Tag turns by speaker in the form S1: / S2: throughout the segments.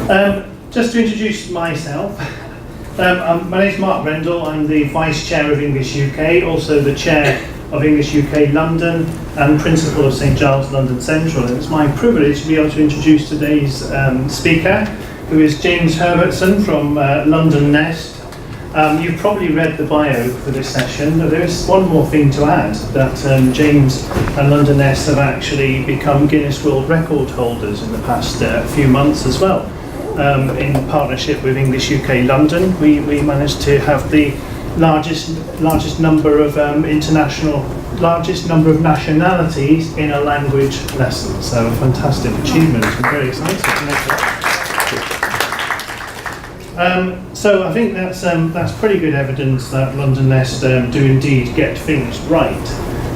S1: Just to introduce myself, my name is Mark Rendell. I'm the Vice Chair of English UK, also the Chair of English UK London and Principal of St Giles London Central. And it's my privilege to be able to introduce today's speaker, who is James Herbertson from London Nest. You've probably read the bio for this session. There is one more thing to add, that James and London Nest have actually become Guinness World Record holders in the past few months as well. In partnership with English UK London, we managed to have the largest number of largest number of nationalities in a language lesson. So a fantastic achievement. I'm very excited to make that. So I think that's pretty good evidence that London Nest do indeed get things right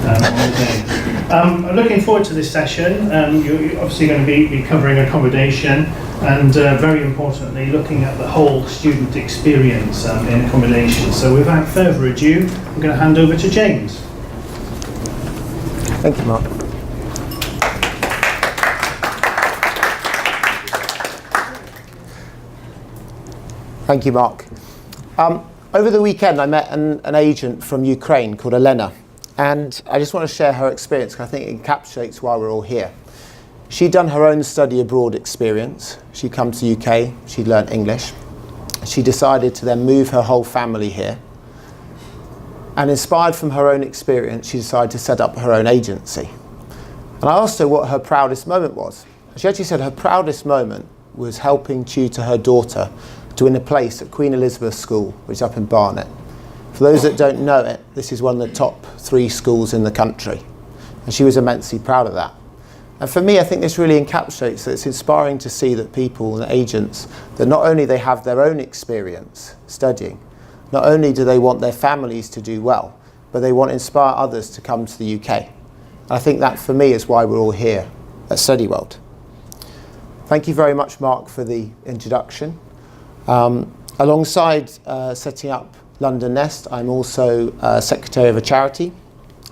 S1: on the day. I'm looking forward to this session. You're obviously going to be covering accommodation and very importantly looking at the whole student experience in accommodation. So without further ado, I'm going to hand over to James.
S2: Thank you, Mark. Thank you, Mark. Over the weekend, I met an agent from Ukraine called Elena, and I just want to share her experience because I think it encapsulates why we're all here. She'd done her own study abroad experience. She'd come to the UK, she'd learnt English. She decided to then move her whole family here. And inspired from her own experience, she decided to set up her own agency. And I asked her what her proudest moment was. She actually said her proudest moment was helping tutor her daughter to win a place at Queen Elizabeth School, which is up in Barnet. For those that don't know it, this is one of the top 3 schools in the country. And she was immensely proud of that. And for me, I think this really encapsulates that it's inspiring to see that people and agents, that not only they have their own experience studying, not only do they want their families to do well, but they want to inspire others to come to the UK. And I think that for me is why we're all here at StudyWorld. Thank you very much, Mark, for the introduction. Alongside setting up London Nest, I'm also Secretary of a charity.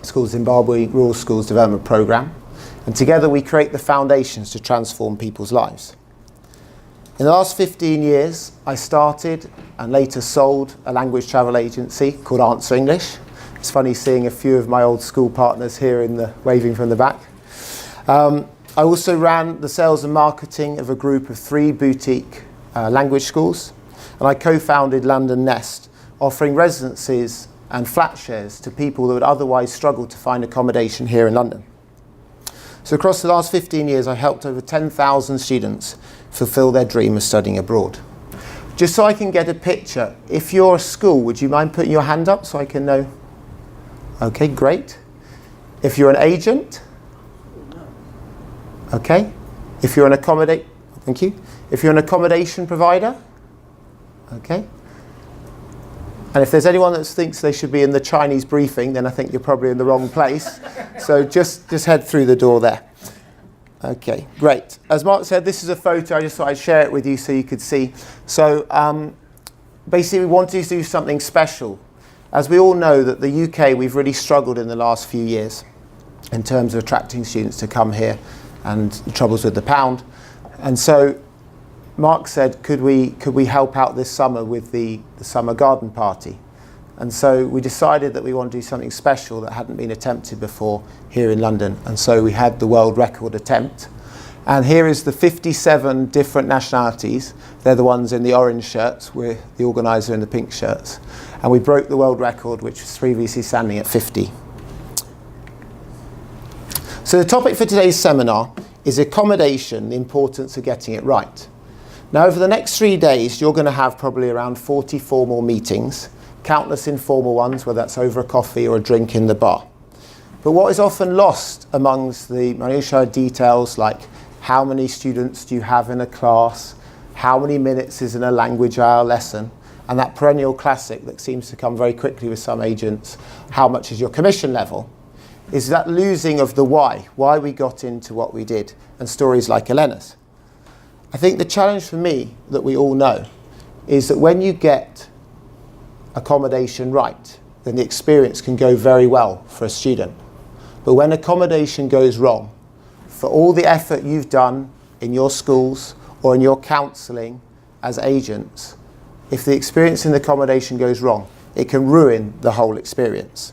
S2: It's called Zimbabwe Rural Schools Development Programme. And together we create the foundations to transform people's lives. In the last 15 years, I started and later sold a language travel agency called Answer English. It's funny seeing a few of my old school partners here waving from the back. I also ran the sales and marketing of a group of 3 boutique language schools. And I co-founded London Nest, offering residencies and flat shares to people that would otherwise struggle to find accommodation here in London. So across the last 15 years, I helped over 10,000 students fulfill their dream of studying abroad. Just so I can get a picture, if you're a school, would you mind putting your hand up so I can know? Okay, great. If you're an agent? Okay. If you're an thank you. If you're an accommodation provider? Okay. And if there's anyone that thinks they should be in the Chinese briefing, then I think you're probably in the wrong place. So just head through the door there. Okay, great. As Mark said, this is a photo. I just thought I'd share it with you so you could see. So basically we wanted to do something special. As we all know that the UK, we've really struggled in the last few years in terms of attracting students to come here and the troubles with the pound. And so Mark said, could we help out this summer with the summer garden party? And so we decided that we want to do something special that hadn't been attempted before here in London. And so we had the world record attempt. And here is the 57 different nationalities. They're the ones in the orange shirts. We're the organiser in the pink shirts. And we broke the world record, which was previously standing at 50. So the topic for today's seminar is accommodation, the importance of getting it right. Now, over the next 3 days, you're going to have probably around 40 formal meetings, countless informal ones, whether that's over a coffee or a drink in the bar. But what is often lost amongst the minutiae details, like how many students do you have in a class, how many minutes is in a language hour lesson, and that perennial classic that seems to come very quickly with some agents, how much is your commission level, is that losing of the why we got into what we did, and stories like Elena's. I think the challenge for me that we all know is that when you get accommodation right, then the experience can go very well for a student. But when accommodation goes wrong, for all the effort you've done in your schools, or in your counselling as agents, if the experience in the accommodation goes wrong, it can ruin the whole experience.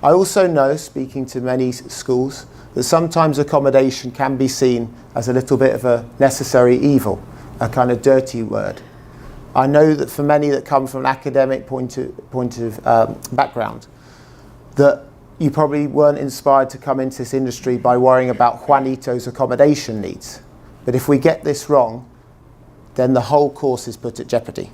S2: I also know, speaking to many schools, that sometimes accommodation can be seen as a little bit of a necessary evil, a kind of dirty word. I know that for many that come from an academic point of background, that you probably weren't inspired to come into this industry by worrying about Juanito's accommodation needs. But if we get this wrong, then the whole course is put at jeopardy.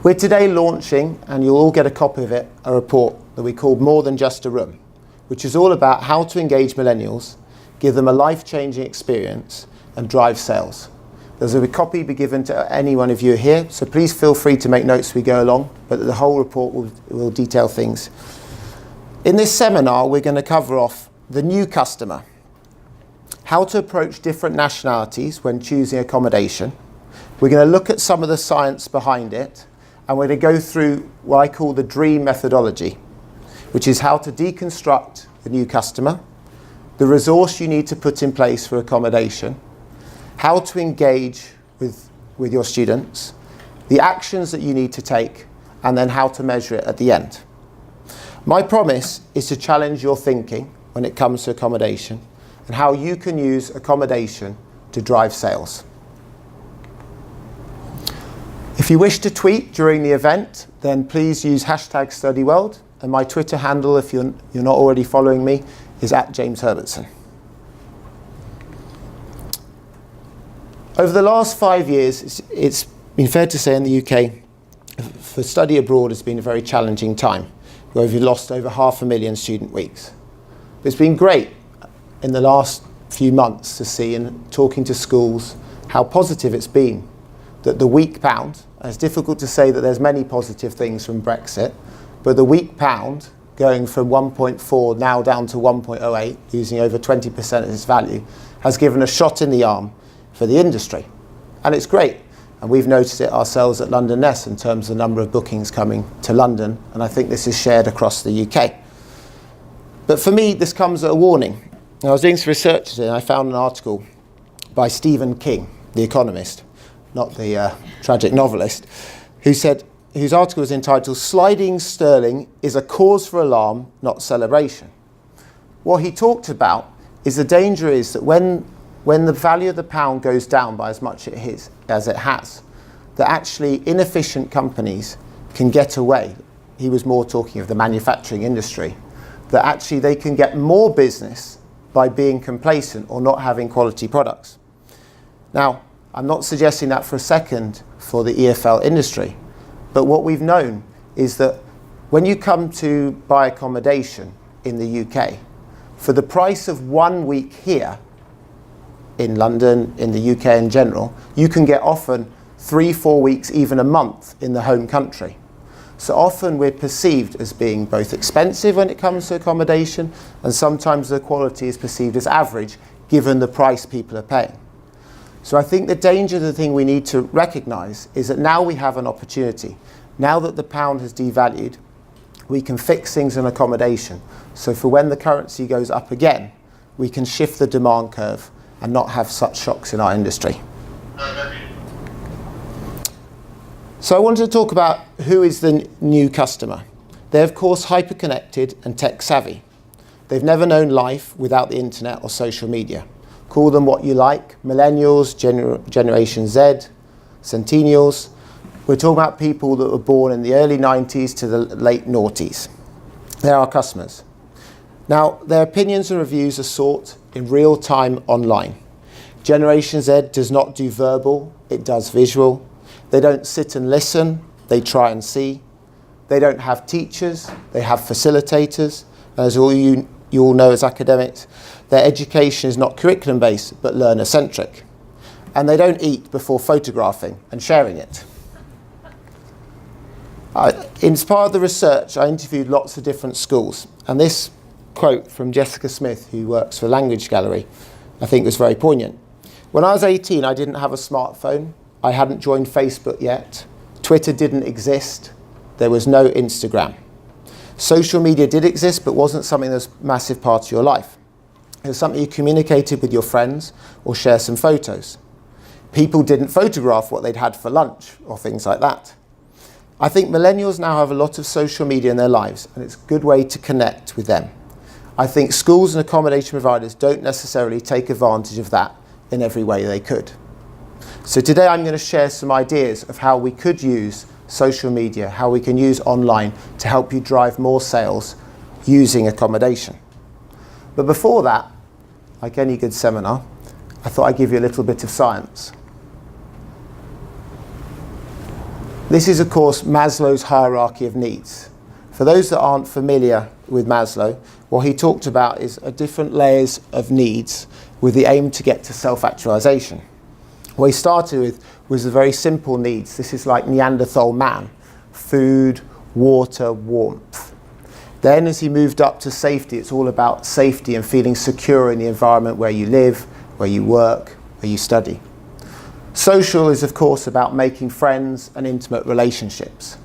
S2: We're today launching, and you'll all get a copy of it, a report that we call More Than Just a Room, which is all about how to engage millennials, give them a life-changing experience, and drive sales. There's a copy be given to any one of you here, so please feel free to make notes as we go along, but the whole report will detail things. In this seminar, we're going to cover off the new customer, how to approach different nationalities when choosing accommodation. We're going to look at some of the science behind it, and we're going to go through what I call the DREAM methodology, which is how to deconstruct the new customer, the resource you need to put in place for accommodation, how to engage with your students, the actions that you need to take, and then how to measure it at the end. My promise is to challenge your thinking when it comes to accommodation and how you can use accommodation to drive sales. If you wish to tweet during the event, then please use #StudyWorld, and my Twitter handle, if you're not already following me, is @James Herbertson. Over the last 5 years, it's been fair to say in the UK, for study abroad has been a very challenging time, where we've lost over 500,000 student weeks. But it's been great in the last few months to see, and talking to schools, how positive it's been. That the weak pound, and it's difficult to say that there's many positive things from Brexit, but the weak pound going from 1.4 now down to 1.08, losing over 20% of its value, has given a shot in the arm for the industry. And it's great. And we've noticed it ourselves at London Nest in terms of the number of bookings coming to London, and I think this is shared across the UK. But for me, this comes at a warning. I was doing some research today and I found an article by Stephen King, the economist, not the tragic novelist, whose article was entitled "Sliding Sterling is a Cause for Alarm, Not Celebration." What he talked about is the danger is that when the value of the pound goes down by as much as it has, that actually inefficient companies can get away. He was more talking of the manufacturing industry, that actually they can get more business by being complacent or not having quality products. Now, I'm not suggesting that for a second for the EFL industry, but what we've known is that when you come to buy accommodation in the UK, for the price of 1 week here, in London, in the UK in general, you can get often 3-4 weeks, even a month in the home country. So often we're perceived as being both expensive when it comes to accommodation, and sometimes the quality is perceived as average given the price people are paying. So I think the danger, the thing we need to recognise is that now we have an opportunity. Now that the pound has devalued, we can fix things in accommodation. So for when the currency goes up again, we can shift the demand curve and not have such shocks in our industry. So I wanted to talk about who is the new customer. They're of course hyper-connected and tech-savvy. They've never known life without the internet or social media. Call them what you like, millennials, Generation Z, centennials. We're talking about people that were born in the early 90s to the late noughties. They're our customers. Now, their opinions and reviews are sought in real time online. Generation Z does not do verbal, it does visual. They don't sit and listen, they try and see. They don't have teachers, they have facilitators. As you all know as academics, their education is not curriculum-based, but learner-centric. And they don't eat before photographing and sharing it. As part of the research, I interviewed lots of different schools. And this quote from Jessica Smith, who works for Language Gallery, I think was very poignant. When I was 18, I didn't have a smartphone. I hadn't joined Facebook yet. Twitter didn't exist. There was no Instagram. Social media did exist, but wasn't something that was a massive part of your life. It was something you communicated with your friends or share some photos. People didn't photograph what they'd had for lunch or things like that. I think millennials now have a lot of social media in their lives, and it's a good way to connect with them. I think schools and accommodation providers don't necessarily take advantage of that in every way they could. So today I'm going to share some ideas of how we could use social media, how we can use online to help you drive more sales using accommodation. But before that, like any good seminar, I thought I'd give you a little bit of science. This is, of course, Maslow's hierarchy of needs. For those that aren't familiar with Maslow, what he talked about is different layers of needs with the aim to get to self-actualization. What he started with was the very simple needs. This is like Neanderthal man: food, water, warmth. Then as he moved up to safety, it's all about safety and feeling secure in the environment where you live, where you work, where you study. Social is, of course, about making friends and intimate relationships.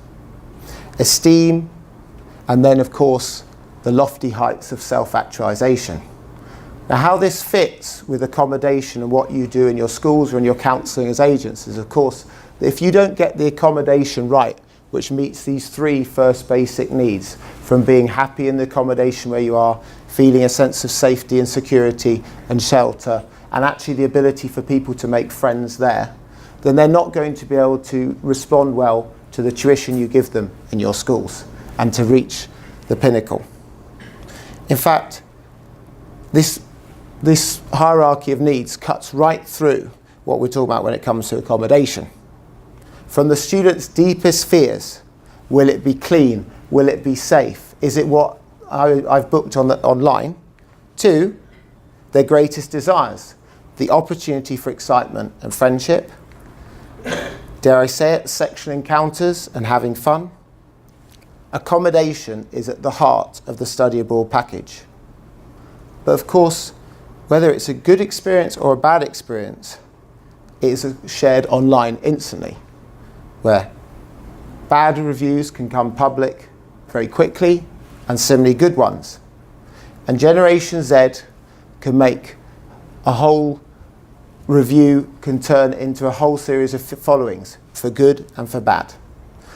S2: Esteem, and then, of course, the lofty heights of self-actualization. Now, how this fits with accommodation and what you do in your schools or in your counselling as agents is, of course, that if you don't get the accommodation right, which meets these three first basic needs, from being happy in the accommodation where you are, feeling a sense of safety and security and shelter, and actually the ability for people to make friends there, then they're not going to be able to respond well to the tuition you give them in your schools and to reach the pinnacle. In fact, this hierarchy of needs cuts right through what we're talking about when it comes to accommodation. From the students' deepest fears, will it be clean? Will it be safe? Is it what I've booked online? To their greatest desires, the opportunity for excitement and friendship, dare I say it, sexual encounters and having fun. Accommodation is at the heart of the study abroad package. But of course, whether it's a good experience or a bad experience, it is shared online instantly, where bad reviews can come public very quickly and similarly good ones. And Generation Z can make a whole review, can turn into a whole series of followings for good and for bad.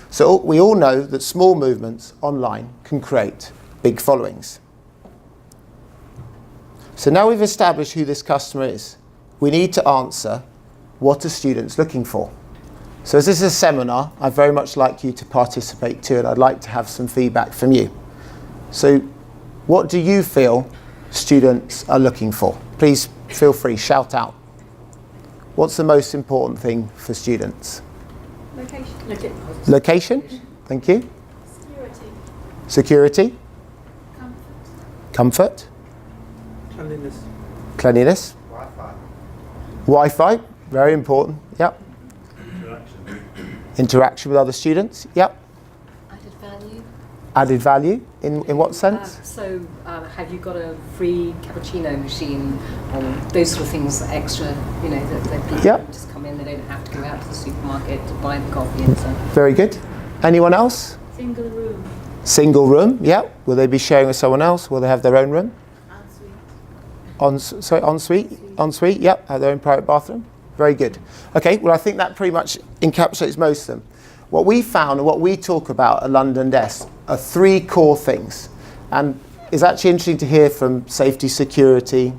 S2: So we all know that small movements online can create big followings. So now we've established who this customer is, we need to answer, what are students looking for? So as this is a seminar, I'd very much like you to participate too, and I'd like to have some feedback from you. So what do you feel students are looking for? Please feel free, shout out. What's the most important thing for students?
S3: Location.
S2: Location, thank you. Security. Comfort. Cleanliness. Wi-Fi, very important, yep. Interaction with other students, yep.
S3: Added value.
S2: Added value, in what sense?
S3: Have you got a free cappuccino machine, those sort of things extra, that people
S2: Yep.
S3: just come in, they don't have to go out to the supermarket to buy the coffee and so.
S2: Very good. Anyone else?
S4: Single room.
S2: Single room, yep. Will they be sharing with someone else? Will they have their own room?
S4: Ensuite.
S2: Ensuite, yep, have their own private bathroom. Very good. Okay, well I think that pretty much encapsulates most of them. What we found and what we talk about at London Desk are three core things. And it's actually interesting to hear from safety, security,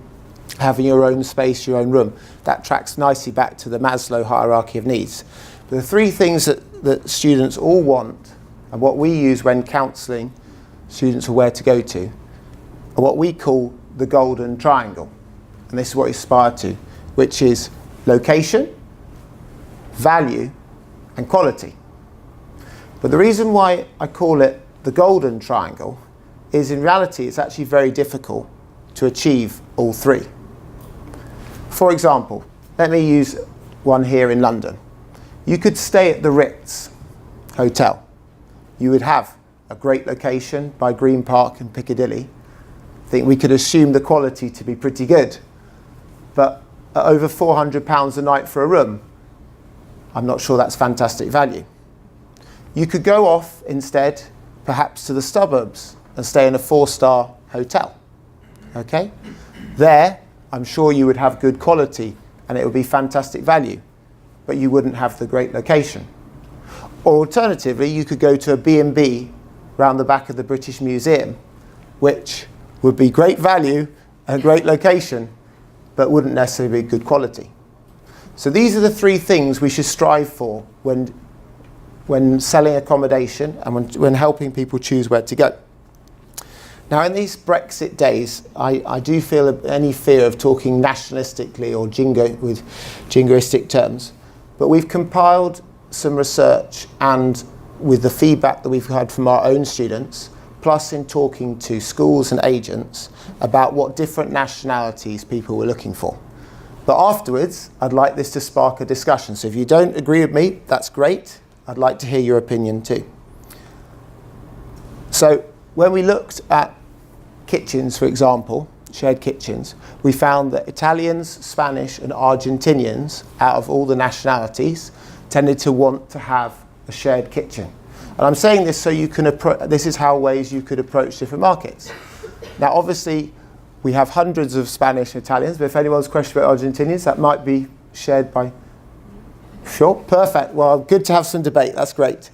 S2: having your own space, your own room. That tracks nicely back to the Maslow hierarchy of needs. But the three things that students all want, and what we use when counselling students on where to go to, are what we call the golden triangle. And this is what we aspire to, which is location, value, and quality. But the reason why I call it the golden triangle is in reality it's actually very difficult to achieve all three. For example, let me use one here in London. You could stay at the Ritz Hotel. You would have a great location by Green Park and Piccadilly. I think we could assume the quality to be pretty good. But at over £400 a night for a room, I'm not sure that's fantastic value. You could go off instead, perhaps to the suburbs, and stay in a 4-star hotel. Okay? There, I'm sure you would have good quality and it would be fantastic value, but you wouldn't have the great location. Or alternatively, you could go to a B&B round the back of the British Museum, which would be great value and great location, but wouldn't necessarily be good quality. So these are the three things we should strive for when selling accommodation and when helping people choose where to go. Now, in these Brexit days, I do feel any fear of talking nationalistically or with jingoistic terms, but we've compiled some research and with the feedback that we've had from our own students, plus in talking to schools and agents about what different nationalities people were looking for. But afterwards, I'd like this to spark a discussion. So if you don't agree with me, that's great. I'd like to hear your opinion too. So when we looked at kitchens, for example, shared kitchens, we found that Italians, Spanish and Argentinians, out of all the nationalities, tended to want to have a shared kitchen. And I'm saying this so you can this is how ways you could approach different markets. Now, obviously, we have hundreds of Spanish and Italians, but if anyone's questioned about Argentinians, that might be shared by... Sure, perfect. Well, good to have some debate. That's great.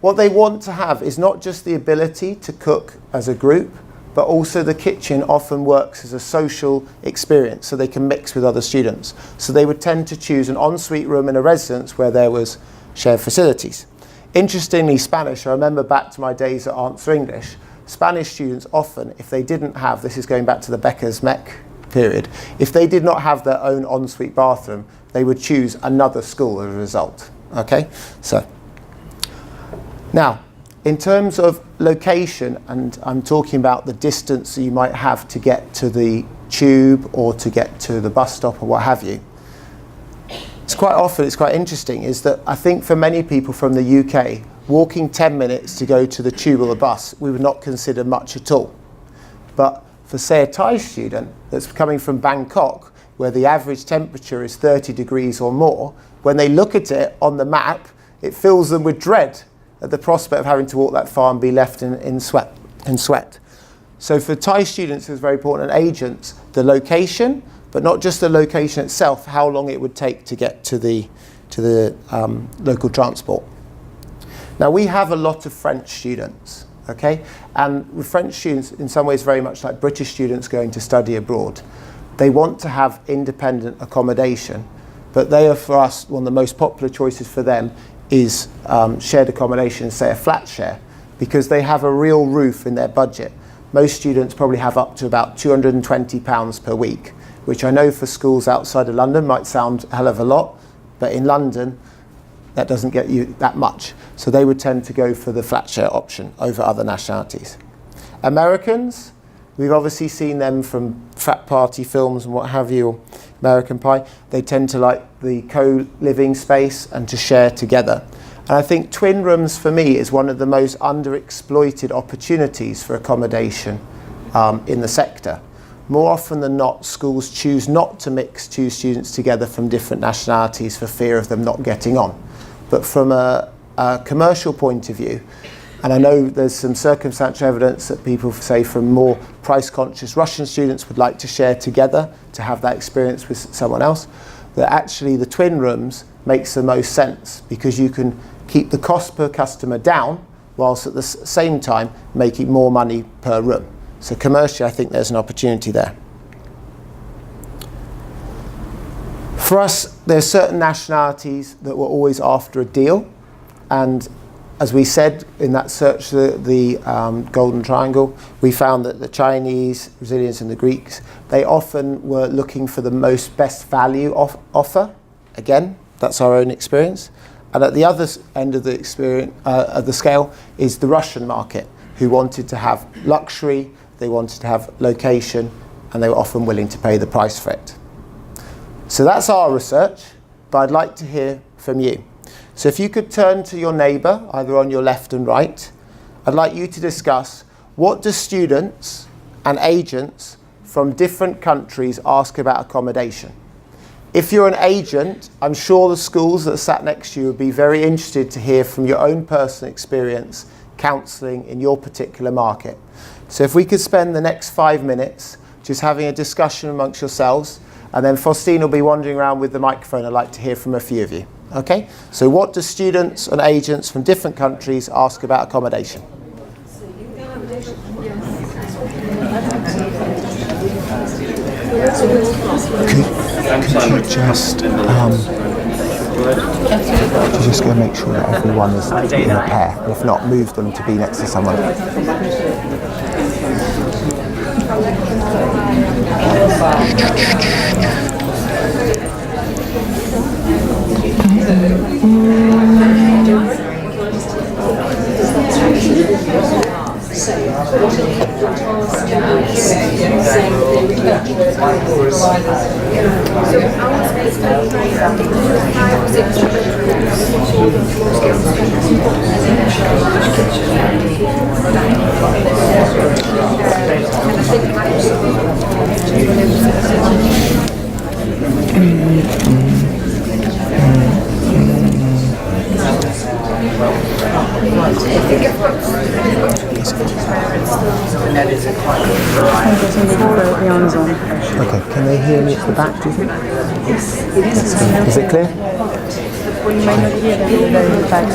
S2: What they want to have is not just the ability to cook as a group, but also the kitchen often works as a social experience, so they can mix with other students. So they would tend to choose an ensuite room in a residence where there was shared facilities. Interestingly, Spanish, I remember back to my days at Answer English, Spanish students often, if they didn't have, this is going back to the Becker's Mech period, if they did not have their own ensuite bathroom, they would choose another school as a result. Okay, so now in terms of location, and I'm talking about the distance that you might have to get to the tube or to get to the bus stop or what have you, it's quite interesting, is that I think for many people from the UK, walking 10 minutes to go to the tube or the bus, we would not consider much at all. But for, say, a Thai student that's coming from Bangkok, where the average temperature is 30 degrees or more, when they look at it on the map, it fills them with dread at the prospect of having to walk that far and be left in sweat. So for Thai students, it's very important, and agents, the location, but not just the location itself, how long it would take to get to the local transport. Now, we have a lot of French students, okay? And with French students, in some ways very much like British students going to study abroad, they want to have independent accommodation, but they are, for us, one of the most popular choices for them is shared accommodation, say a flat share, because they have a real roof in their budget. Most students probably have up to about £220 per week, which I know for schools outside of London might sound a hell of a lot, but in London, that doesn't get you that much. So they would tend to go for the flat share option over other nationalities. Americans, we've obviously seen them from frat party films and what have you, or American Pie. They tend to like the co-living space and to share together. And I think twin rooms for me is one of the most underexploited opportunities for accommodation in the sector. More often than not, schools choose not to mix two students together from different nationalities for fear of them not getting on. But from a commercial point of view, and I know there's some circumstantial evidence that people say from more price-conscious Russian students would like to share together to have that experience with someone else, that actually the twin rooms makes the most sense because you can keep the cost per customer down whilst at the same time making more money per room. So commercially, I think there's an opportunity there. For us, there's certain nationalities that were always after a deal, and as we said in that search, the Golden Triangle, we found that the Chinese, Brazilians and the Greeks, they often were looking for the most best value offer. Again, that's our own experience. And at the other end of the experience, of the scale is the Russian market, who wanted to have luxury, they wanted to have location, and they were often willing to pay the price for it. So that's our research, but I'd like to hear from you. So if you could turn to your neighbour, either on your left and right, I'd like you to discuss what do students and agents from different countries ask about accommodation. If you're an agent, I'm sure the schools that sat next to you would be very interested to hear from your own personal experience counselling in your particular market. So if we could spend the next 5 minutes just having a discussion amongst yourselves, and then Faustine will be wandering around with the microphone. I'd like to hear from a few of you. Okay? So what do students and agents from different countries ask about accommodation? Could you just go make sure that everyone is in a pair, and if not, move them to be next to someone. Okay, can they hear me at the back, do you think? Yes, it is. Is it clear?
S4: Well, you may not hear them in the back,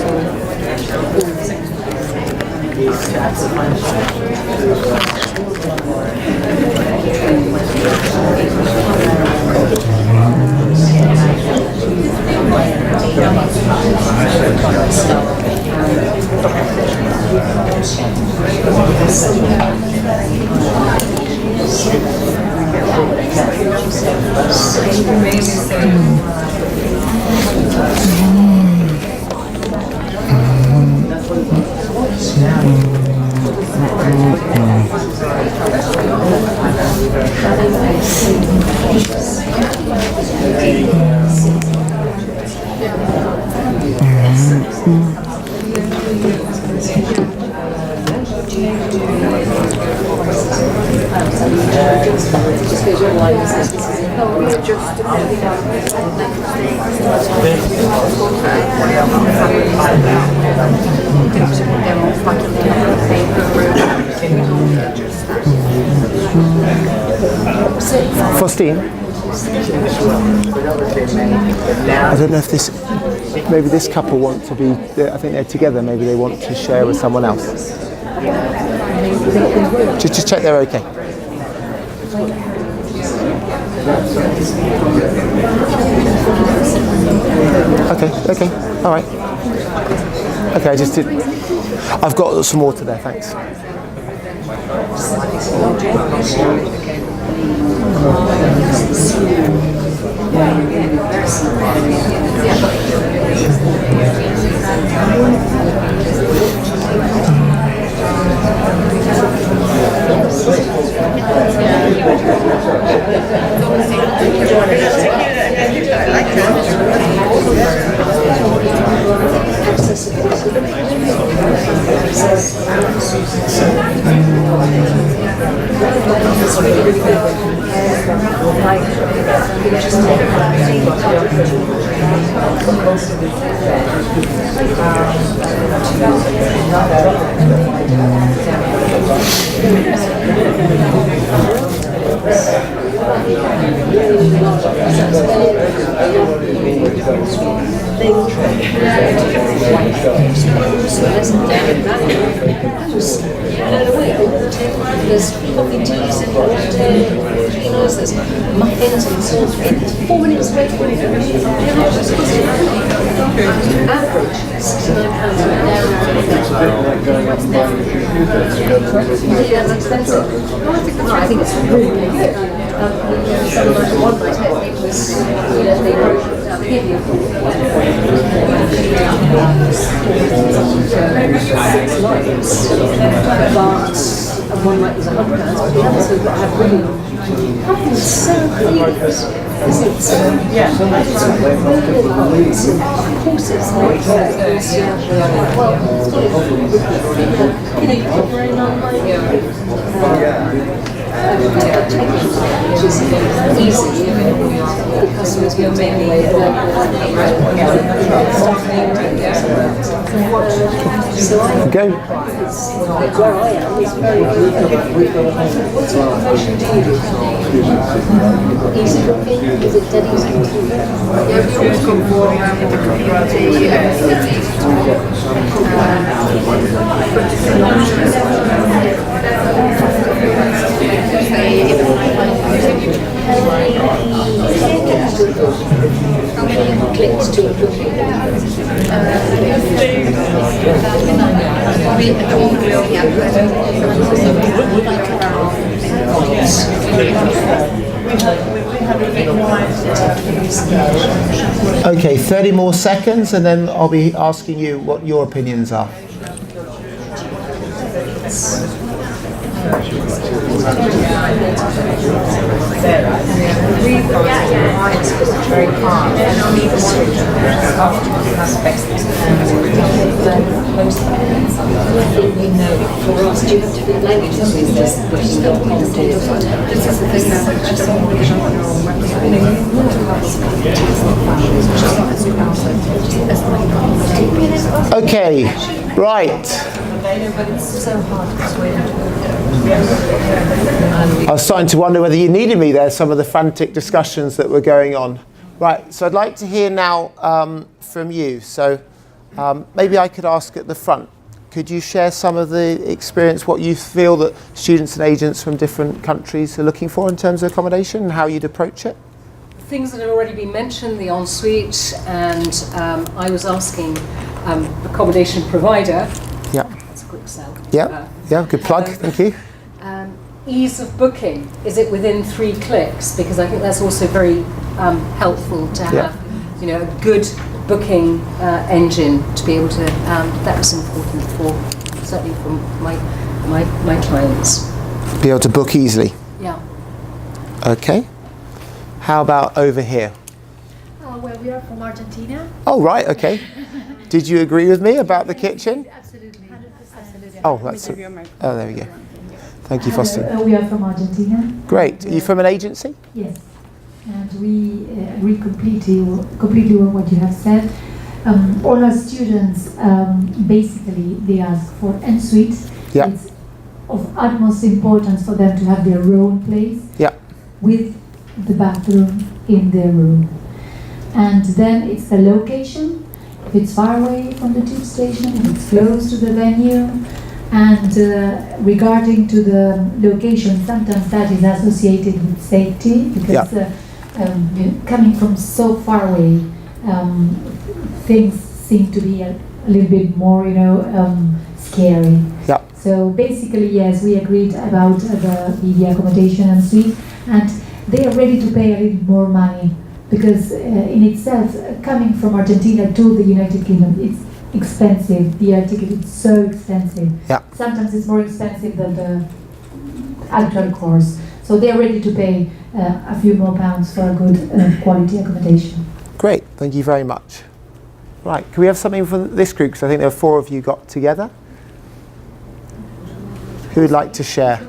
S2: Faustine? I don't know if maybe this couple want to be, I think they're together, maybe they want to share with someone else. Just check they're okay. Okay, all right. Okay, I just did. I've got some water there, thanks.
S5: There's coffee teas and cappuccinos, there's muffins and so on. 4 minutes away from it. Average £69 an hour. Expensive. I think it's really good. One night it was, they give you 6 nights, but and one night was £100, but the others have got to have really nothing so clean. It's really hard. Of course it's like well, you put your own online. which is easy. The customers will take away so
S2: Okay.
S5: where I am is very good. What sort of accommodation do you do? Easy booking? Is it dead easy clicks to a booking?
S2: Okay, 30 more seconds and then I'll be asking you what your opinions are.
S3: Very hard.
S5: For us, do you have different languages with this booking.com? This is the thing
S2: Okay, right. I was starting to wonder whether you needed me there, some of the frantic discussions that were going on. Right, so I'd like to hear now from you. So maybe I could ask at the front. Could you share some of the experience, what you feel that students and agents from different countries are looking for in terms of accommodation and how you'd approach it?
S3: Things that have already been mentioned, the ensuite, and I was asking accommodation provider.
S2: Yeah.
S3: That's a quick sell.
S2: Yeah. Yeah. Good plug. Thank you.
S3: Ease of booking. Is it within 3 clicks? Because I think that's also very helpful to have, you know, a good booking engine to be able to. That was important for certainly for my clients.
S2: Be able to book easily.
S3: Yeah.
S2: Okay. How about over here?
S4: Well, we are from Argentina.
S2: Oh, right. Okay. Did you agree with me about the kitchen?
S4: Absolutely. 100%.
S2: Oh, that's. Oh, there we go. Thank you, Foster.
S6: We are from Argentina.
S2: Great. Are you from an agency?
S6: Yes. And we agree completely with what you have said. All our students, basically, they ask for ensuite.
S2: Yeah.
S6: It's of utmost importance for them to have their own place.
S2: Yeah.
S6: With the bathroom in their room. And then it's the location. If it's far away from the tube station, if it's close to the venue. And regarding to the location, sometimes that is associated with safety because coming from so far away, things seem to be a little bit more, scary.
S2: Yeah.
S6: So basically, yes, we agreed about the accommodation and suite, and they are ready to pay a little more money because in itself, coming from Argentina to the United Kingdom, it's expensive. The air ticket is so expensive.
S2: Yeah.
S6: Sometimes it's more expensive than the actual course. So they're ready to pay a few more pounds for a good quality accommodation.
S2: Great. Thank you very much. Right. Can we have something from this group? Because I think there are 4 of you got together. Who would like to share?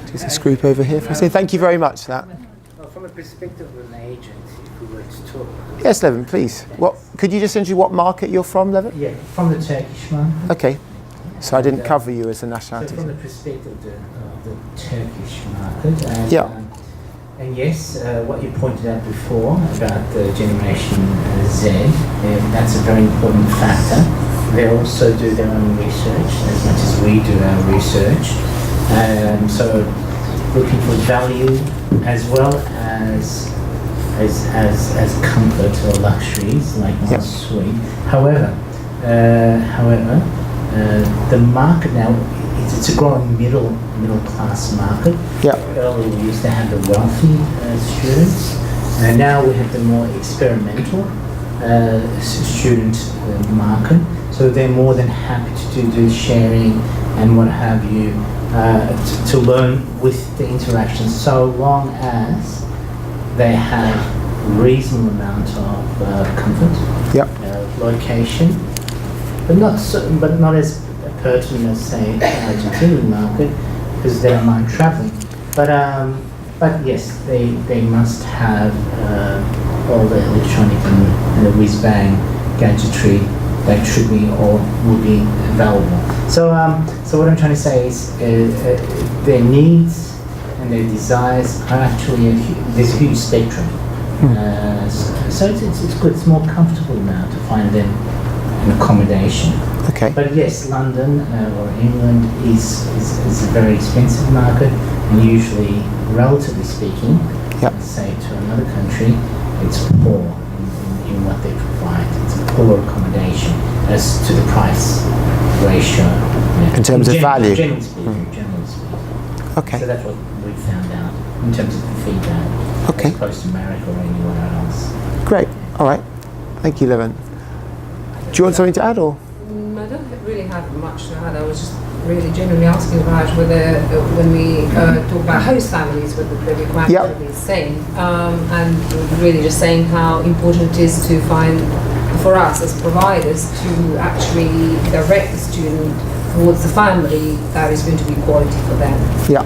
S2: Just this group over here. Thank you very much for that.
S7: Well, from a perspective of an agent, if we were to talk.
S2: Yes, Levin, please. Could you just introduce what market you're from, Levin?
S7: Yeah, from the Turkish market.
S2: Okay. So I didn't cover you as a nationality.
S7: So from the perspective of the Turkish market. And,
S2: Yeah.
S7: And yes, what you pointed out before about the Generation Z, that's a very important factor. They also do their own research as much as we do our research. So looking for value as well as comfort or luxuries like
S2: Yep.
S7: ensuite. However, the market now it's a growing middle class market.
S2: Yeah.
S7: Earlier we used to have the wealthy students, and now we have the more experimental student market. So they're more than happy to do sharing and what have you to learn with the interaction, so long as they have reasonable amount of comfort,
S2: Yeah.
S7: location, but not as pertinent as say the Argentinian market because they don't mind travelling. But yes, they must have all the electronic and the whiz-bang gadgetry that should be or would be available. So what I'm trying to say is their needs and their desires are actually there's a huge spectrum. So it's good. It's more comfortable now to find them an accommodation.
S2: Okay.
S7: But yes, London or England is a very expensive market, and usually, relatively speaking,
S2: Yep.
S7: say to another country, it's poor in what they provide. It's a poor accommodation as to the price ratio. Yeah.
S2: In terms of value.
S7: Generally speaking.
S2: Okay.
S7: So that's what we found out in terms of the feedback.
S2: Okay.
S7: As opposed to America or anywhere else.
S2: Great. All right. Thank you, Levin. Do you want something to add, or?
S8: I don't really have much to add. I was just really genuinely asking about whether when we talk about host families, whether the requirement
S2: Yep.
S8: is the same, and really just saying how important it is to find, for us as providers, to actually direct the student towards the family that is going to be quality for them,
S2: Yeah.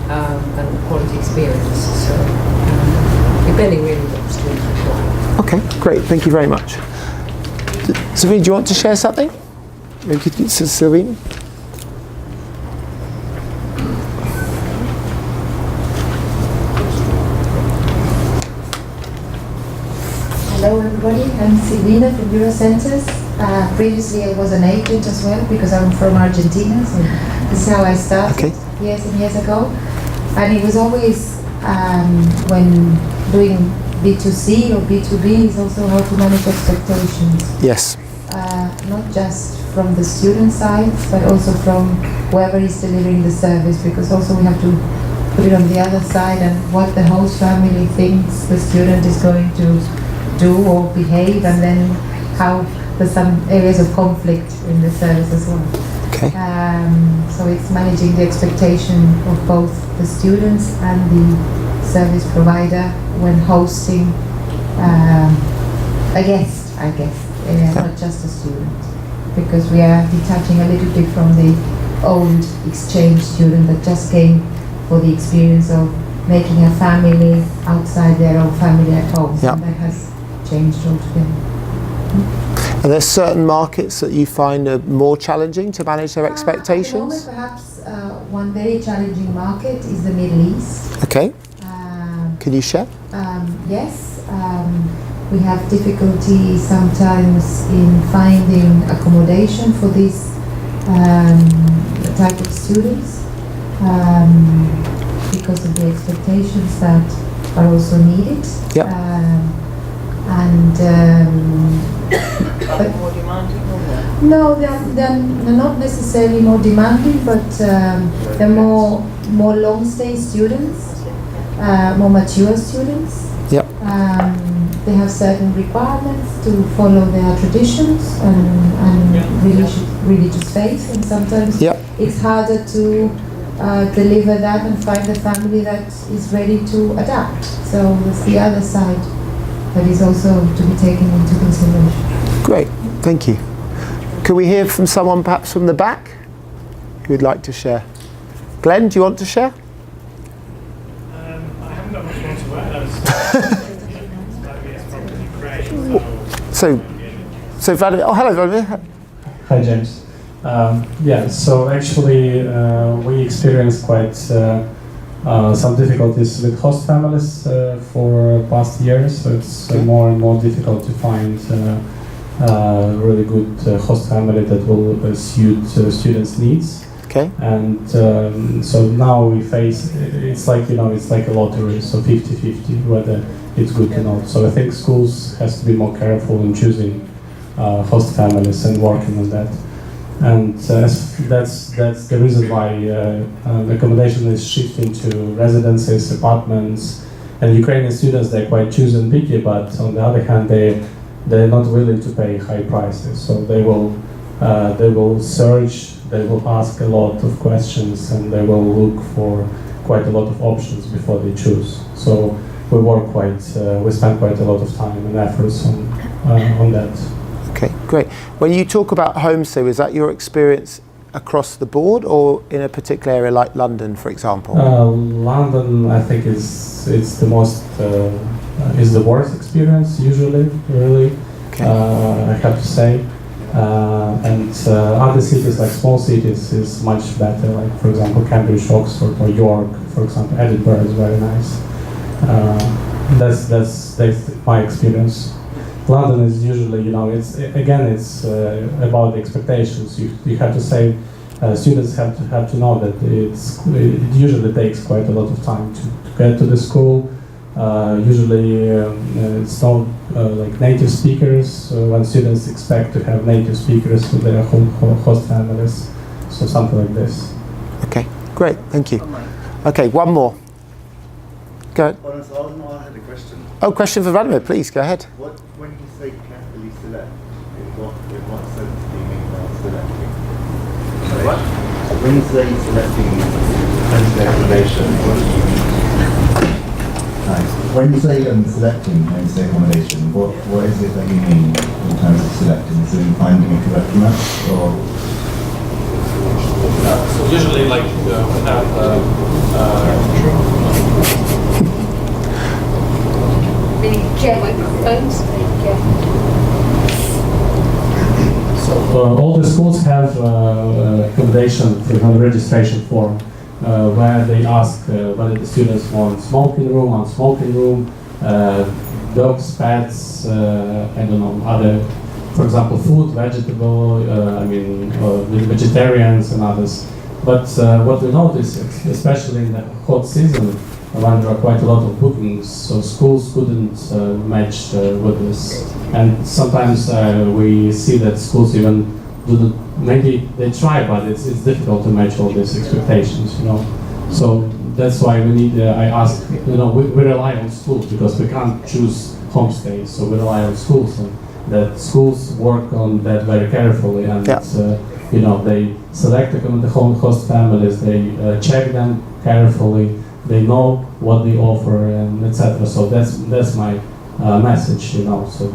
S8: and quality experience. So depending really on what the student requires.
S2: Okay. Great. Thank you very much. Savine, do you want to share something? Maybe could you, Savine?
S6: Hello everybody, I'm Silvina from Eurocenters. Previously I was an agent as well because I'm from Argentina, so this is how I started years and years ago. And it was always, when doing B2C or B2B, is also how to manage expectations.
S2: Yes.
S6: Not just from the student side, but also from whoever is delivering the service, because also we have to put it on the other side and what the host family thinks the student is going to do or behave, and then how there's some areas of conflict in the service as well.
S2: Okay.
S6: So it's managing the expectation of both the students and the service provider when hosting a guest, I guess, not just a student, because we are detaching a little bit from the old exchange student that just came for the experience of making a family outside their own family at home.
S2: Yep.
S6: And that has changed altogether.
S2: Are there certain markets that you find are more challenging to manage their
S6: At the moment,
S2: expectations?
S6: perhaps one very challenging market is the Middle East.
S2: Okay. Can you share?
S6: Yes, we have difficulty sometimes in finding accommodation for these type of students because of the expectations that are also needed.
S2: Yep.
S8: Are they more demanding or what?
S6: No, they're not necessarily more demanding, but they're more long-stay students, more mature students.
S2: Yep.
S6: They have certain requirements to follow their traditions and religious faith, and sometimes
S2: Yep.
S6: it's harder to deliver that and find a family that is ready to adapt. So it's the other side that is also to be taken into consideration.
S2: Great. Thank you. Can we hear from someone perhaps from the back who would like to share? Glenn, do you want to share?
S1: I haven't got much more to add. It's probably great.
S2: So Vladimir, oh hello Vladimir.
S9: Hi James. So actually we experienced quite some difficulties with host families for past years, so it's more and more difficult to find really good host family that will suit students' needs.
S2: Okay.
S9: And so now we face, it's like a lottery, so 50-50 whether it's good or not. So I think schools has to be more careful in choosing host families and working on that. And that's the reason why accommodation is shifting to residences, apartments, and Ukrainian students, they're quite choosy and picky, but on the other hand they're not willing to pay high prices. So they will search, they will ask a lot of questions, and they will look for quite a lot of options before they choose. So we spend quite a lot of time and efforts on that.
S2: Okay, great. When you talk about homestay, was that your experience across the board, or in a particular area like London, for example?
S9: London, I think, it's the most is the worst experience usually, really.
S2: Okay.
S9: I have to say. And other cities, like small cities, is much better. Like, for example, Cambridge, Oxford, or York, for example. Edinburgh is very nice. That's my experience. London is usually, it's about the expectations. You have to say, students have to know that it usually takes quite a lot of time to get to the school. Usually it's not like native speakers, when students expect to have native speakers with their host families, so something like this.
S2: Okay, great, thank you. Okay, one more. Go ahead.
S10: I had a question.
S2: Oh, question for Vladimir, please, go ahead.
S10: When you say carefully select, in what sense do you mean by selecting? What? When you say selecting accommodation, what do you mean? Nice. When you say selecting and say accommodation, what is it that you mean in terms of selecting? Is it finding a correct match, or?
S11: So usually, like we have
S5: Really share microphones.
S9: So all the schools have accommodation registration form where they ask whether the students want smoking room, non-smoking room, dogs, pets, I don't know, other, for example, food, vegetable, vegetarians and others. But what we notice, especially in the hot season, when there are quite a lot of bookings, so schools couldn't match with this. And sometimes we see that schools even maybe they try, but it's difficult to match all these expectations, So that's why we need, I ask, we rely on schools because we can't choose homestays, so we rely on schools, and that schools work on that very carefully, and they select the host families, they check them carefully, they know what they offer, and etc. So that's my message, so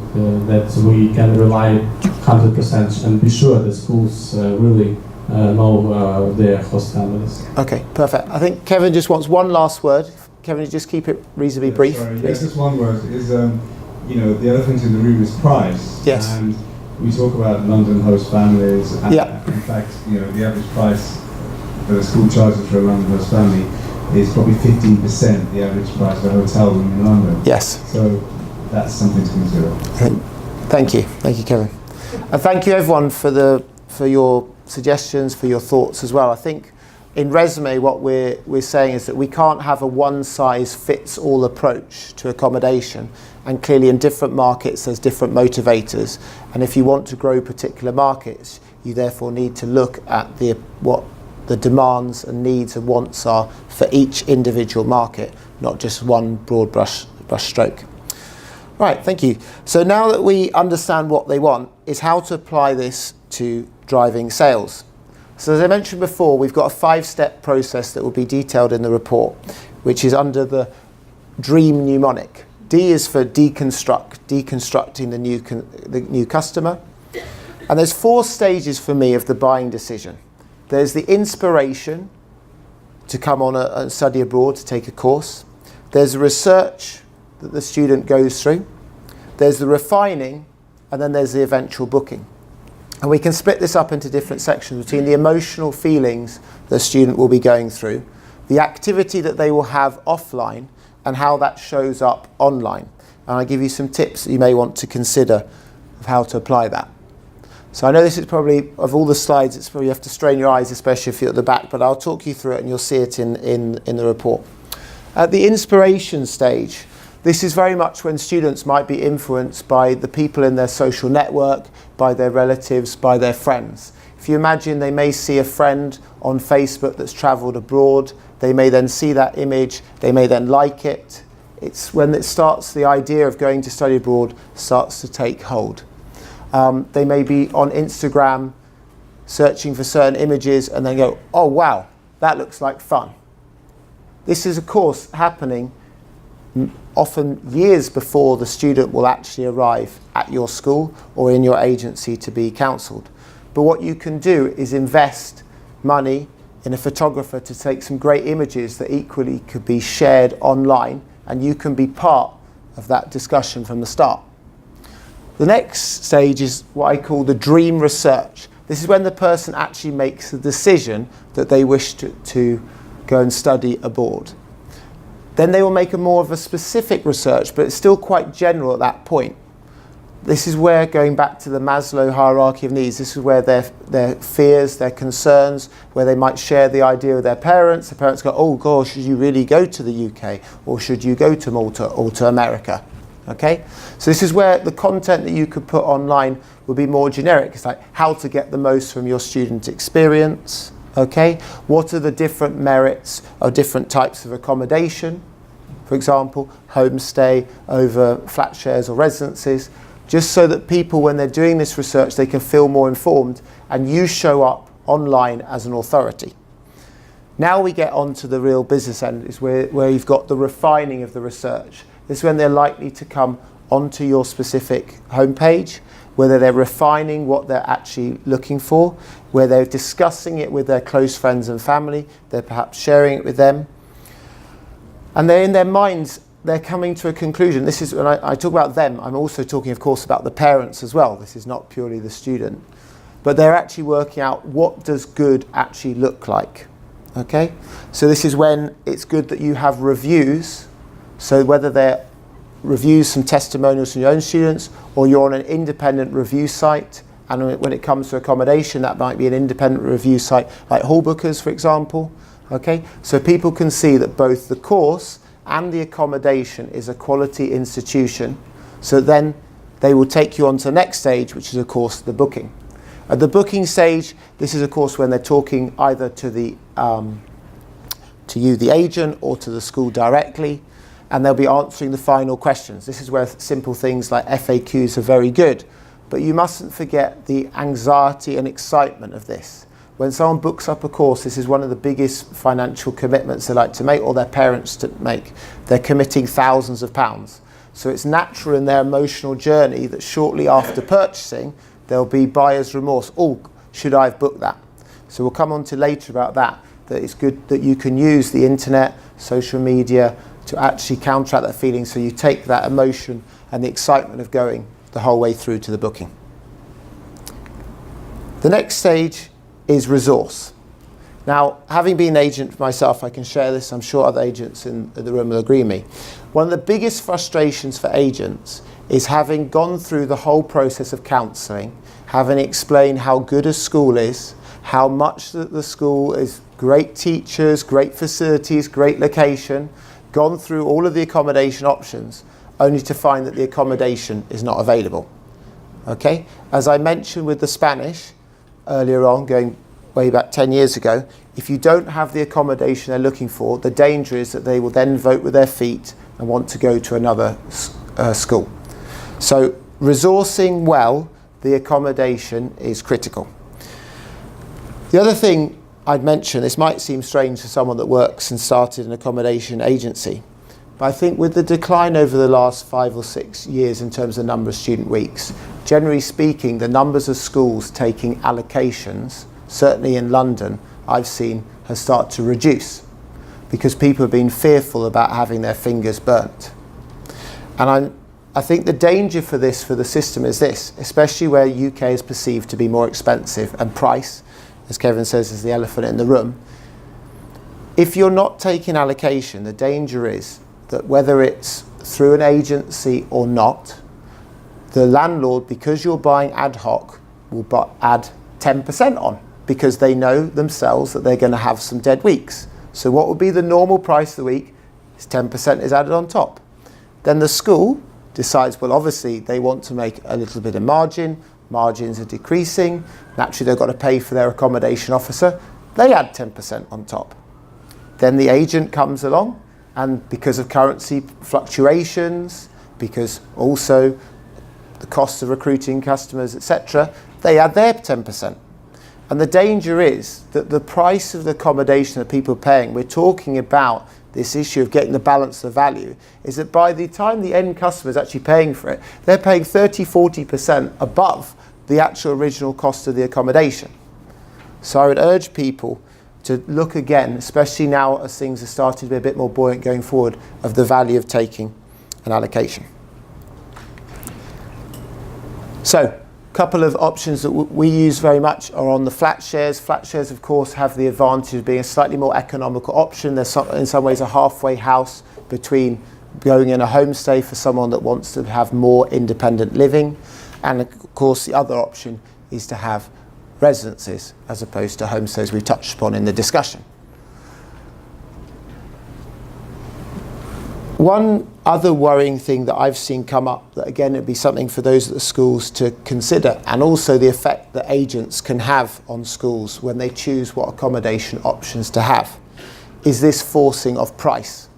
S9: that we can rely 100% and be sure the schools really know their host families.
S2: Okay, perfect. I think Kevin just wants one last word. Kevin, just keep it reasonably brief.
S10: Sorry, yes, just one word is, the elephant in the room is price.
S2: Yes.
S10: And we talk about London host families, and
S2: Yeah.
S10: in fact, the average price that a school charges for a London host family is probably 15% the average price of a hotel room in London.
S2: Yes.
S10: So that's something to consider.
S2: Thank you, Kevin, and thank you everyone for your suggestions, for your thoughts as well. I think in resume, what we're saying is that we can't have a one-size-fits-all approach to accommodation, and clearly in different markets there's different motivators, and if you want to grow particular markets, you therefore need to look at what the demands and needs and wants are for each individual market, not just one broad brush stroke. Right, thank you. So now that we understand what they want, is how to apply this to driving sales. So as I mentioned before, we've got a 5-step process that will be detailed in the report, which is under the DREAM mnemonic. D is for deconstructing the new customer. And there's 4 stages for me of the buying decision. There's the inspiration to come on a study abroad, to take a course. There's the research that the student goes through. There's the refining, and then there's the eventual booking. And we can split this up into different sections between the emotional feelings the student will be going through, the activity that they will have offline, and how that shows up online. And I'll give you some tips that you may want to consider of how to apply that. So I know this is probably, of all the slides, it's probably you have to strain your eyes, especially if you're at the back, but I'll talk you through it and you'll see it in the report. At the inspiration stage, this is very much when students might be influenced by the people in their social network, by their relatives, by their friends. If you imagine, they may see a friend on Facebook that's travelled abroad, they may then see that image, they may then like it. It's when it starts, the idea of going to study abroad starts to take hold. They may be on Instagram searching for certain images and then go, oh wow, that looks like fun. This is of course happening often years before the student will actually arrive at your school or in your agency to be counselled. But what you can do is invest money in a photographer to take some great images that equally could be shared online, and you can be part of that discussion from the start. The next stage is what I call the dream research. This is when the person actually makes the decision that they wish to go and study abroad. Then they will make a more of a specific research, but it's still quite general at that point. This is where, going back to the Maslow hierarchy of needs, this is where their fears, their concerns, where they might share the idea with their parents. The parents go, oh gosh, should you really go to the UK? Or should you go to Malta or to America? Okay? So this is where the content that you could put online will be more generic. It's like how to get the most from your student experience. Okay? What are the different merits of different types of accommodation? For example, homestay over flat shares or residences. Just so that people, when they're doing this research, they can feel more informed and you show up online as an authority. Now we get on to the real business end, is where you've got the refining of the research. This is when they're likely to come onto your specific homepage, whether they're refining what they're actually looking for, where they're discussing it with their close friends and family, they're perhaps sharing it with them. And they're in their minds, they're coming to a conclusion. This is when I talk about them, I'm also talking, of course, about the parents as well. This is not purely the student. But they're actually working out what does good actually look like. Okay? So this is when it's good that you have reviews. So whether they're reviews, some testimonials from your own students, or you're on an independent review site, and when it comes to accommodation, that might be an independent review site like Hall Bookers, for example. Okay? So people can see that both the course and the accommodation is a quality institution. So then they will take you on to the next stage, which is of course the booking. At the booking stage, this is of course when they're talking either to you, the agent, or to the school directly, and they'll be answering the final questions. This is where simple things like FAQs are very good, but you mustn't forget the anxiety and excitement of this. When someone books up a course, this is one of the biggest financial commitments they like to make, or their parents to make. They're committing thousands of pounds. So it's natural in their emotional journey that shortly after purchasing, there'll be buyer's remorse. Oh, should I have booked that? So we'll come on to later about that it's good that you can use the internet, social media, to actually counteract that feeling, so you take that emotion and the excitement of going the whole way through to the booking. The next stage is resource. Now, having been an agent myself, I can share this, I'm sure other agents in the room will agree with me. One of the biggest frustrations for agents is having gone through the whole process of counselling, having explained how good a school is, how much the school is great teachers, great facilities, great location, gone through all of the accommodation options, only to find that the accommodation is not available. Okay? As I mentioned with the Spanish, earlier on, going way back 10 years ago, if you don't have the accommodation they're looking for, the danger is that they will then vote with their feet and want to go to another school. So resourcing well the accommodation is critical. The other thing I'd mention, this might seem strange to someone that works and started an accommodation agency, but I think with the decline over the last 5 or 6 years in terms of the number of student weeks, generally speaking, the numbers of schools taking allocations, certainly in London, I've seen has started to reduce because people have been fearful about having their fingers burnt. And I think the danger for this, for the system, is this, especially where UK is perceived to be more expensive and price, as Kevin says, is the elephant in the room. If you're not taking allocation, the danger is that whether it's through an agency or not, the landlord, because you're buying ad hoc, will add 10% on, because they know themselves that they're going to have some dead weeks. So what would be the normal price of the week is 10% is added on top. Then the school decides, well, obviously they want to make a little bit of margin. Margins are decreasing. Naturally, they've got to pay for their accommodation officer. They add 10% on top. Then the agent comes along, and because of currency fluctuations, because also the cost of recruiting customers, etc., they add their 10%. And the danger is that the price of the accommodation that people are paying, we're talking about this issue of getting the balance of value, is that by the time the end customer is actually paying for it, they're paying 30-40% above the actual original cost of the accommodation. So I would urge people to look again, especially now as things are starting to be a bit more buoyant going forward, of the value of taking an allocation. So, a couple of options that we use very much are on the flat shares. Flat shares, of course, have the advantage of being a slightly more economical option. There's in some ways a halfway house between going in a homestay for someone that wants to have more independent living, and of course the other option is to have residences as opposed to homestays we touched upon in the discussion. One other worrying thing that I've seen come up, that again would be something for those at the schools to consider, and also the effect that agents can have on schools when they choose what accommodation options to have, is this forcing of price.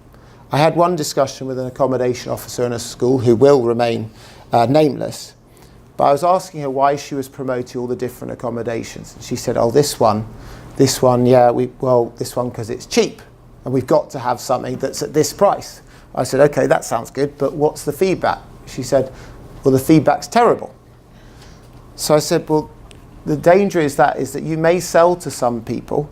S2: I had one discussion with an accommodation officer in a school who will remain nameless, but I was asking her why she was promoting all the different accommodations. She said, oh, this one, yeah, this one because it's cheap and we've got to have something that's at this price. I said, okay, that sounds good, but what's the feedback? She said, well, the feedback's terrible. So I said, well, the danger is that you may sell to some people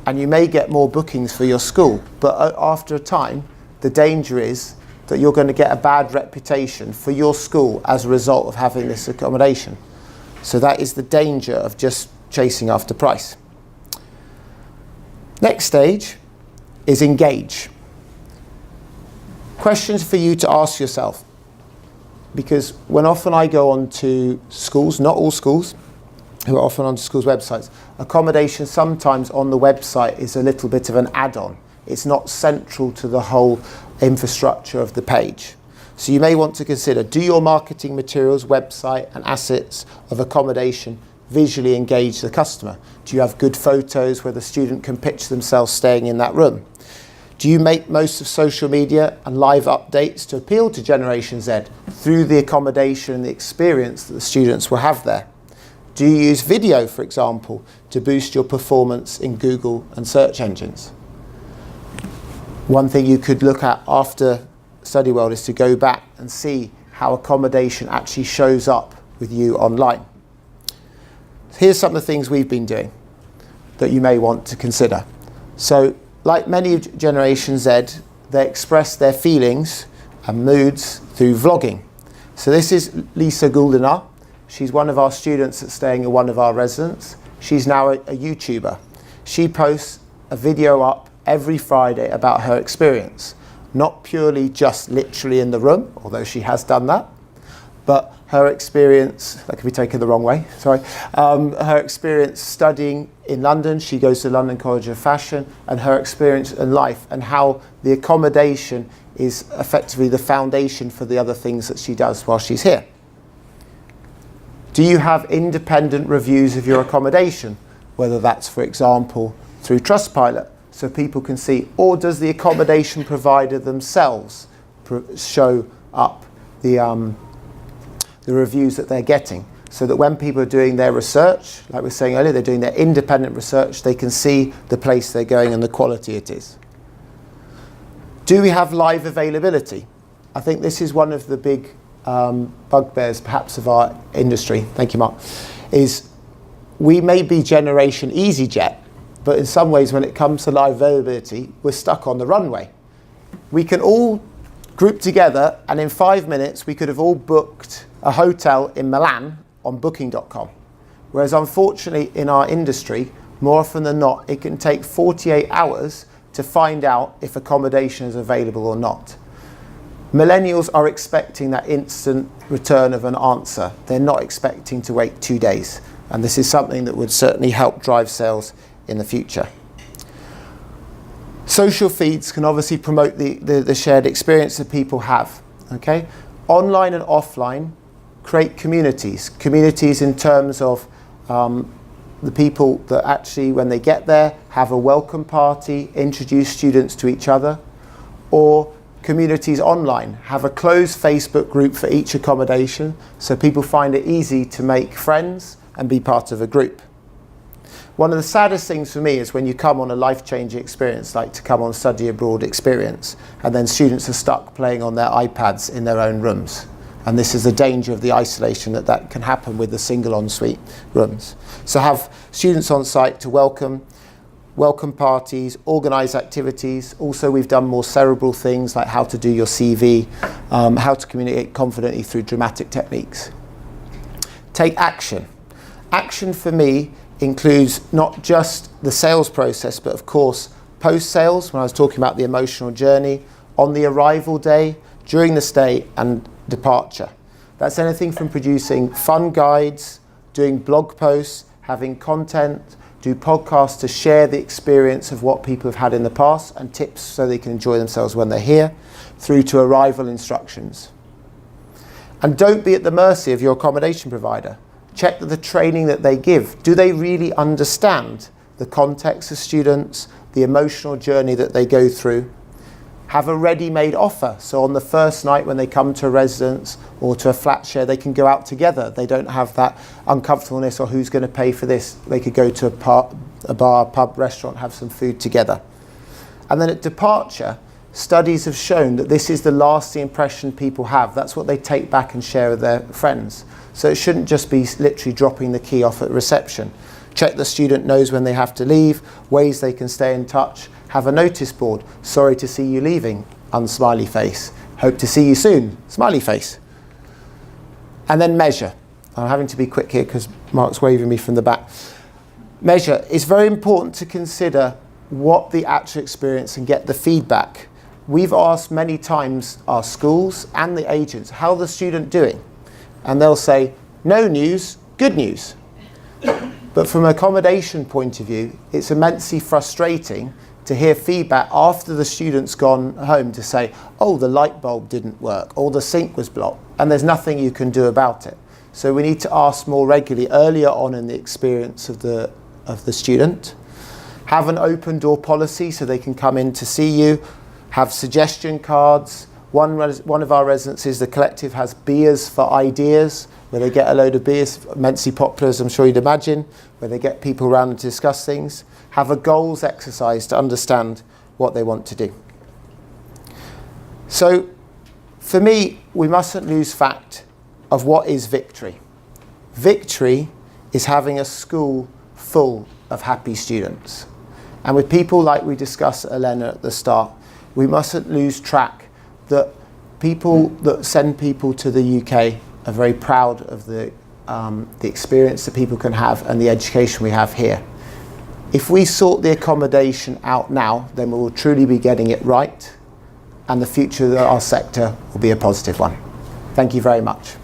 S2: and you may get more bookings for your school, but after a time, the danger is that you're going to get a bad reputation for your school as a result of having this accommodation. So that is the danger of just chasing after price. Next stage is engage. Questions for you to ask yourself, because when often I go on to schools, not all schools, who are often on schools' websites, accommodation sometimes on the website is a little bit of an add-on. It's not central to the whole infrastructure of the page. So you may want to consider, do your marketing materials, website and assets of accommodation visually engage the customer? Do you have good photos where the student can picture themselves staying in that room? Do you make most of social media and live updates to appeal to Generation Z through the accommodation and the experience that the students will have there? Do you use video, for example, to boost your performance in Google and search engines? One thing you could look at after StudyWorld is to go back and see how accommodation actually shows up with you online. Here's some of the things we've been doing that you may want to consider. So, like many of Generation Z, they express their feelings and moods through vlogging. So this is Lisa Guldenar. She's one of our students that's staying in one of our residents. She's now a YouTuber. She posts a video up every Friday about her experience. Not purely just literally in the room, although she has done that, but her experience, that could be taken the wrong way, sorry, her experience studying in London. She goes to London College of Fashion, and her experience in life and how the accommodation is effectively the foundation for the other things that she does while she's here. Do you have independent reviews of your accommodation? Whether that's, for example, through Trustpilot, so people can see, or does the accommodation provider themselves show up the reviews that they're getting, so that when people are doing their research, like we were saying earlier, they're doing their independent research, they can see the place they're going and the quality it is. Do we have live availability? I think this is one of the big bugbears perhaps of our industry, thank you Mark, is we may be Generation EasyJet, but in some ways when it comes to live availability, we're stuck on the runway. We can all group together and in 5 minutes we could have all booked a hotel in Milan on booking.com. Whereas unfortunately in our industry, more often than not, it can take 48 hours to find out if accommodation is available or not. Millennials are expecting that instant return of an answer. They're not expecting to wait 2 days. And this is something that would certainly help drive sales in the future. Social feeds can obviously promote the shared experience that people have. Okay? Online and offline, create communities. Communities in terms of the people that actually, when they get there, have a welcome party, introduce students to each other, or communities online, have a closed Facebook group for each accommodation so people find it easy to make friends and be part of a group. One of the saddest things for me is when you come on a life-changing experience, like to come on Study Abroad experience, and then students are stuck playing on their iPads in their own rooms. And this is the danger of the isolation that can happen with the single ensuite rooms. So have students on site to welcome parties, organise activities. Also, we've done more cerebral things like how to do your CV, how to communicate confidently through dramatic techniques. Take action. Action for me includes not just the sales process, but of course, post-sales, when I was talking about the emotional journey, on the arrival day, during the stay, and departure. That's anything from producing fun guides, doing blog posts, having content, do podcasts to share the experience of what people have had in the past and tips so they can enjoy themselves when they're here, through to arrival instructions. And don't be at the mercy of your accommodation provider. Check that the training that they give, do they really understand the context of students, the emotional journey that they go through? Have a ready-made offer. So on the first night when they come to a residence or to a flat share, they can go out together. They don't have that uncomfortableness or who's going to pay for this. They could go to a bar, pub, restaurant, have some food together. And then at departure, studies have shown that this is the lasting impression people have. That's what they take back and share with their friends. So it shouldn't just be literally dropping the key off at reception. Check the student knows when they have to leave, ways they can stay in touch. Have a notice board. Sorry to see you leaving, unsmiley face. Hope to see you soon, smiley face. And then measure. I'm having to be quick here because Mark's waving me from the back. Measure. It's very important to consider what the actual experience and get the feedback. We've asked many times our schools and the agents, how the student doing? And they'll say, no news, good news. But from an accommodation point of view, it's immensely frustrating to hear feedback after the student's gone home to say, oh, the light bulb didn't work, or the sink was blocked, and there's nothing you can do about it. So we need to ask more regularly, earlier on in the experience of the student. Have an open door policy so they can come in to see you. Have suggestion cards. One of our residences, the collective, has beers for ideas, where they get a load of beers, immensely popular, as I'm sure you'd imagine, where they get people around and discuss things. Have a goals exercise to understand what they want to do. So, for me, we mustn't lose fact of what is victory. Victory is having a school full of happy students. And with people like we discussed, Elena, at the start, we mustn't lose track that people that send people to the UK are very proud of the experience that people can have and the education we have here. If we sort the accommodation out now, then we will truly be getting it right, and the future of our sector will be a positive one. Thank you very much.